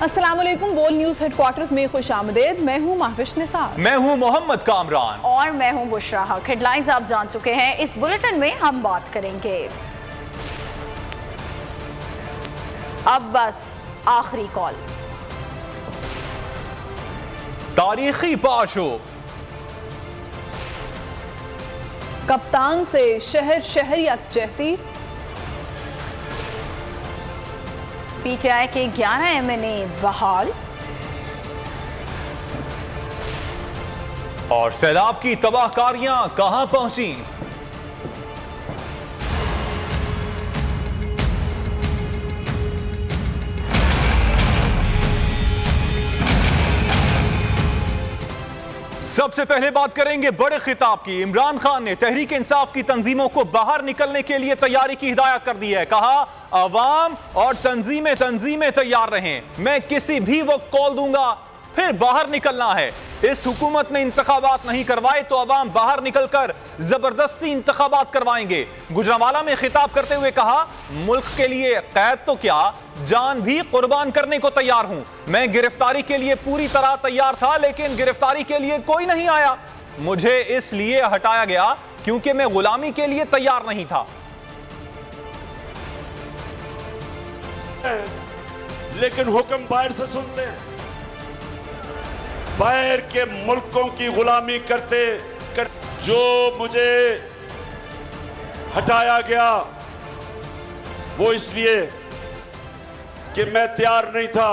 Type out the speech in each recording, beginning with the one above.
अस्सलाम वालेकुम। बोल न्यूज हेडक्वार्टर्स में खुश आमदेद। मैं हूँ महविश निसार। मैं हूँ मोहम्मद कामरान और मैं हूँ बुशरा हक। हेडलाइंस आप जान चुके हैं। इस बुलेटिन में हम बात करेंगे अब बस आखिरी कॉल, तारीखी पाशो, कप्तान से शहर शहर यकजहती, पीटीआई के 11 एमएनए बहाल और सैलाब की तबाहकारियां कहां पहुंची। सबसे पहले बात करेंगे बड़े खिताब की। इमरान खान ने तहरीक इंसाफ की तंजीमों को बाहर निकलने के लिए तैयारी की हिदायत कर दी है। कहा अवाम और तंजीमें तैयार रहें, मैं किसी भी वक्त कॉल दूंगा, फिर बाहर निकलना है। इस हुकूमत ने इंतखाबात नहीं करवाए तो अवाम बाहर निकलकर जबरदस्ती इंतखाबात करवाएंगे। गुजरांवाला में खिताब करते हुए कहा मुल्क के लिए कैद तो क्या, जान भी कुर्बान करने को तैयार हूं। मैं गिरफ्तारी के लिए पूरी तरह तैयार था, लेकिन गिरफ्तारी के लिए कोई नहीं आया। मुझे इसलिए हटाया गया क्योंकि मैं गुलामी के लिए तैयार नहीं था। लेकिन हुक्म बाहर से सुनते हैं, बाहर के मुल्कों की गुलामी करते जो मुझे हटाया गया वो इसलिए कि मैं तैयार नहीं था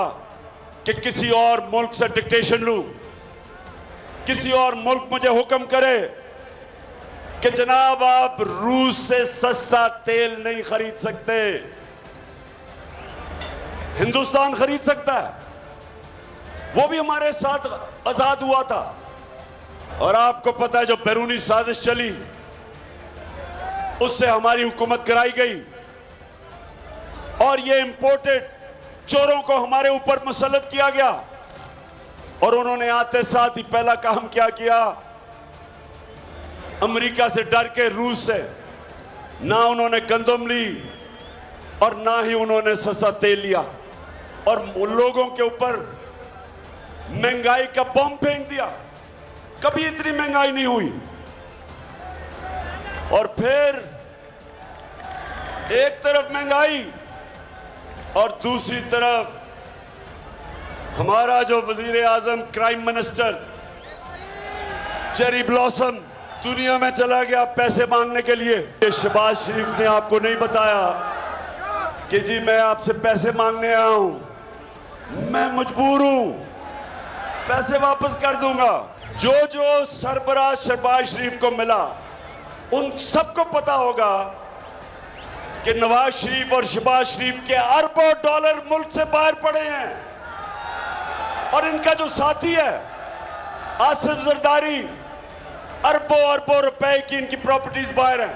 कि किसी और मुल्क से डिक्टेशन लूं, किसी और मुल्क मुझे हुक्म करे कि जनाब आप रूस से सस्ता तेल नहीं खरीद सकते, हिंदुस्तान खरीद सकता है। वो भी हमारे साथ आजाद हुआ था। और आपको पता है जो बैरूनी साजिश चली उससे हमारी हुकूमत कराई गई और ये इंपोर्टेड चोरों को हमारे ऊपर मुसल्लत किया गया। और उन्होंने आते साथ ही पहला काम क्या किया, अमेरिका से डर के, रूस से, ना उन्होंने गंदम ली और ना ही उन्होंने सस्ता तेल लिया और उन लोगों के ऊपर महंगाई का बम फेंक दिया। कभी इतनी महंगाई नहीं हुई। और फिर एक तरफ महंगाई और दूसरी तरफ हमारा जो वजीर आजम क्राइम मिनिस्टर चेरी ब्लॉसम दुनिया में चला गया पैसे मांगने के लिए। शहबाज शरीफ ने आपको नहीं बताया कि जी मैं आपसे पैसे मांगने आया हूं, मैं मजबूर हूं, पैसे वापस कर दूंगा। जो जो सरबराह शहबाज शरीफ को मिला उन सबको पता होगा कि नवाज शरीफ और शहबाज शरीफ के अरबों डॉलर मुल्क से बाहर पड़े हैं। और इनका जो साथी है आसिफ जरदारी, अरबों अरबों रुपए की इनकी प्रॉपर्टीज बाहर हैं,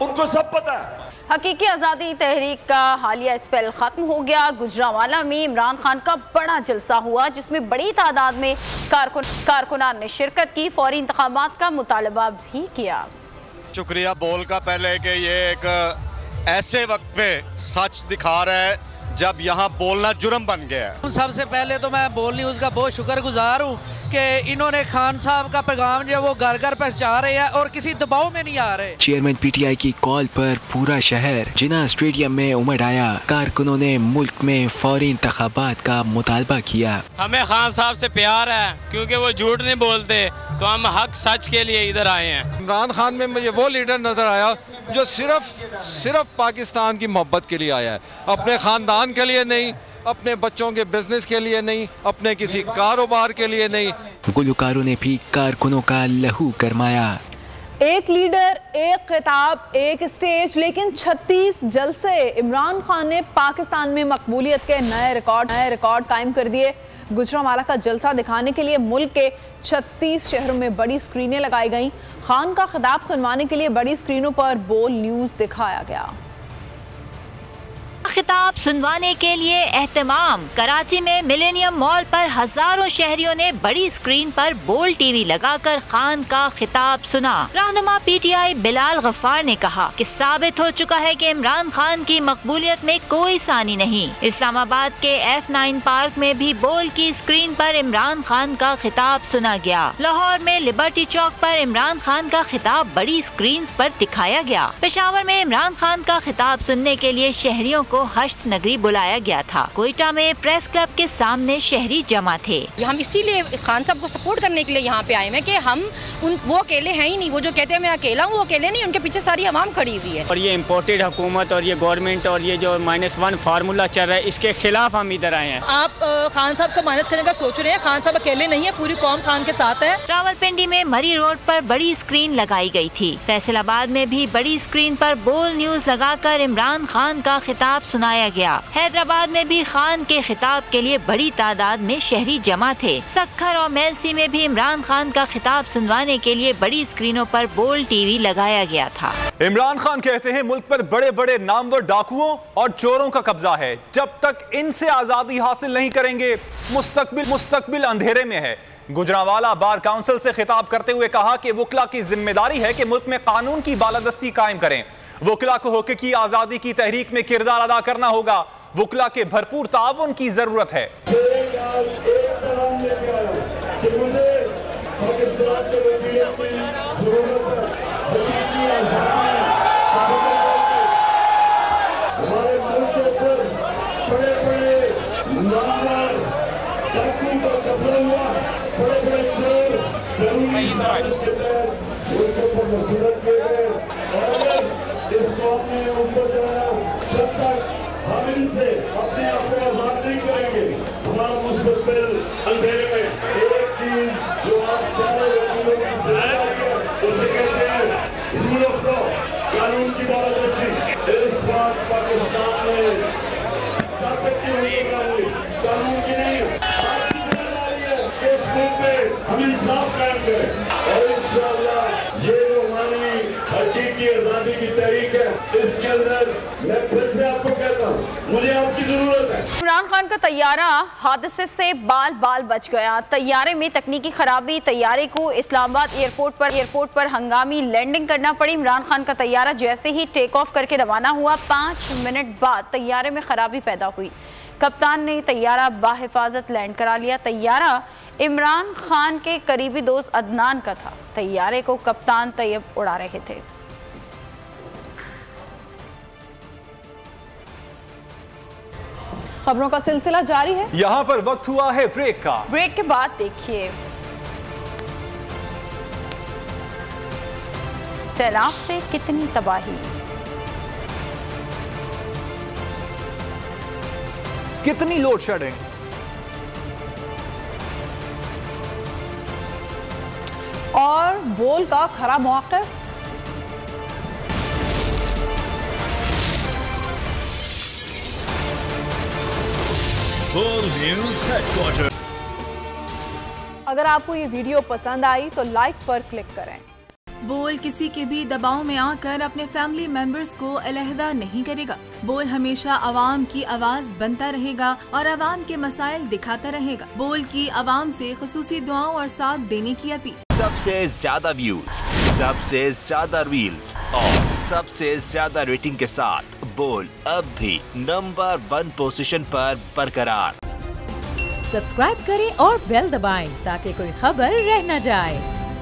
उनको सब पता है। हकीकी आज़ादी तहरीक का हालिया स्पेल खत्म हो गया। गुजरांवाला में इमरान खान का बड़ा जलसा हुआ जिसमें बड़ी तादाद में कारकुनान ने शिरकत की। फौरी इंतखाबात का मुतालबा भी किया। शुक्रिया बोल का पहले कि ये एक ऐसे वक्त पे सच दिखा रहा है जब यहाँ बोलना जुर्म बन गया है। सबसे पहले तो मैं बोल न्यूज़ का बहुत शुक्रगुजार हूँ कि इन्होंने खान साहब का पैगाम जो वो घर घर पहुँचा रहे हैं और किसी दबाव में नहीं आ रहे। चेयरमैन पीटीआई की कॉल पर पूरा शहर जिन्ना स्टेडियम में उमड़ आया। कारकुनों ने मुल्क में फौरी इंतखाबात का मुतालबा किया। हमें खान साहब से प्यार है क्योंकि वो झूठ नहीं बोलते, तो हम हक सच के लिए इधर आए हैं। इमरान खान में मुझे वो लीडर नजर आया जो सिर्फ पाकिस्तान की मोहब्बत के लिए आया है, अपने खानदान के लिए नहीं, अपने बच्चों के बिजनेस के लिए नहीं, अपने किसी कारोबार के लिए नहीं। गुलकारों ने भी कारकुनों का लहू गरमाया। एक लीडर, एक खिताब, एक स्टेज, लेकिन 36 जलसे। इमरान खान ने पाकिस्तान में मकबूलियत के नए रिकॉर्ड कायम कर दिए। गुजरांवाला का जलसा दिखाने के लिए मुल्क के 36 शहरों में बड़ी स्क्रीनें लगाई गईं। खान का खिताब सुनवाने के लिए बड़ी स्क्रीनों पर बोल न्यूज दिखाया गया। खिताब सुनवाने के लिए एहतमाम। कराची में मिलेनियम मॉल पर हजारों शहरियों ने बड़ी स्क्रीन पर बोल टीवी लगाकर खान का खिताब सुना। रहनुमा PTI बिलाल गफ्फार ने कहा कि साबित हो चुका है कि इमरान खान की मकबूलियत में कोई सानी नहीं। इस्लामाबाद के F9 पार्क में भी बोल की स्क्रीन पर इमरान खान का खिताब सुना गया। लाहौर में लिबर्टी चौक पर इमरान खान का खिताब बड़ी स्क्रीन पर दिखाया गया। पेशावर में इमरान खान का खिताब सुनने के लिए शहरियों को हश्त नगरी बुलाया गया था। कोयटा में प्रेस क्लब के सामने शहरी जमा थे। हम इसीलिए खान साहब को सपोर्ट करने के लिए यहाँ पे आए हैं कि हम वो अकेले हैं ही नहीं। वो जो कहते हैं मैं अकेला हूँ, वो अकेले नहीं, उनके पीछे सारी आवाम खड़ी हुई है। और ये इम्पोर्टेड हुकूमत और ये गवर्नमेंट और ये जो -1 फार्मूला चल रहा है, इसके खिलाफ हम इधर आए हैं। आप खान साहब का माइनस करने का सोच रहे हैं। खान साहब अकेले नहीं है, पूरी कौम खान के साथ है। रावलपिंडी में मरी रोड पर बड़ी स्क्रीन लगाई गई थी। फैसलाबाद में भी बड़ी स्क्रीन पर बोल न्यूज लगाकर इमरान खान का खिताब सुनाया गया। हैदराबाद में भी खान के खिताब के लिए बड़ी तादाद में शहरी जमा थे। सक्खर और मेलसी में भी इमरान खान का खिताब सुनवाने के लिए बड़ी स्क्रीनों पर बोल टीवी लगाया गया था। इमरान खान कहते हैं मुल्क पर बड़े बड़े नामवर डाकुओं और चोरों का कब्जा है। जब तक इनसे आजादी हासिल नहीं करेंगे मुस्तकबिल अंधेरे में है। गुजरांवाला बार काउंसिल से खिताब करते हुए कहा कि वकला की जिम्मेदारी है कि मुल्क में कानून की बालादस्ती कायम करें। वकला को हक़ की आजादी की तहरीक में किरदार अदा करना होगा। वकला के भरपूर ताउन की जरूरत है। हम इनसे अपने आप को आजाद नहीं करेंगे, हमारा मुस्तकबिल अंधेरे में। एक चीज जो आप सारे वकीलों की जिम्मेदारी है, उसे कहते हैं रूल ऑफ लॉ, कानून की बालादस्ती। इस वक्त पाकिस्तान में ताकत की हुक्मरानी, कानून की नहीं। आपकी जिम्मेदारी है कि इस मुल्क में हम इंसाफ कायम करें और इंशाअल्लाह ये जो हमारी हकीकी आजादी की तहरीक है, इसके अंदर मैं फिर से आपको कहता हूं, मुझे आपकी जरूरत है। इमरान खान का तैयारा हादसे से बाल बाल बच गया। तैयारे में तकनीकी खराबी, तैयारे को इस्लामाबाद एयरपोर्ट पर हंगामी लैंडिंग करना पड़ी। इमरान खान का तैयारा जैसे ही टेक ऑफ करके रवाना हुआ, 5 मिनट बाद तैयारे में खराबी पैदा हुई। कप्तान ने तैयारा बाहिफाजत लैंड करा लिया। तैयारा इमरान खान के करीबी दोस्त अदनान का था। तैयारे को कप्तान तैयब उड़ा रहे थे। खबरों का सिलसिला जारी है। यहाँ पर वक्त हुआ है ब्रेक का। ब्रेक के बाद देखिए सैलाब से कितनी तबाही, कितनी लोड शेडिंग, और बोल का खराब मौक़िफ़। बोल न्यूज़ हेडक्वार्टर। अगर आपको ये वीडियो पसंद आई तो लाइक पर क्लिक करें। बोल किसी के भी दबाव में आकर अपने फैमिली मेंबर्स को अलहदा नहीं करेगा। बोल हमेशा आवाम की आवाज बनता रहेगा और आवाम के मसाइल दिखाता रहेगा। बोल की आवाम से खुसूसी दुआओं और साथ देने की अपील। सबसे ज्यादा व्यूज, सबसे ज्यादा रील्स और सबसे ज्यादा रेटिंग के साथ बोल अब भी नंबर 1 पोजीशन पर बरकरार। सब्सक्राइब करें और बेल दबाएं ताकि कोई खबर रह न जाए।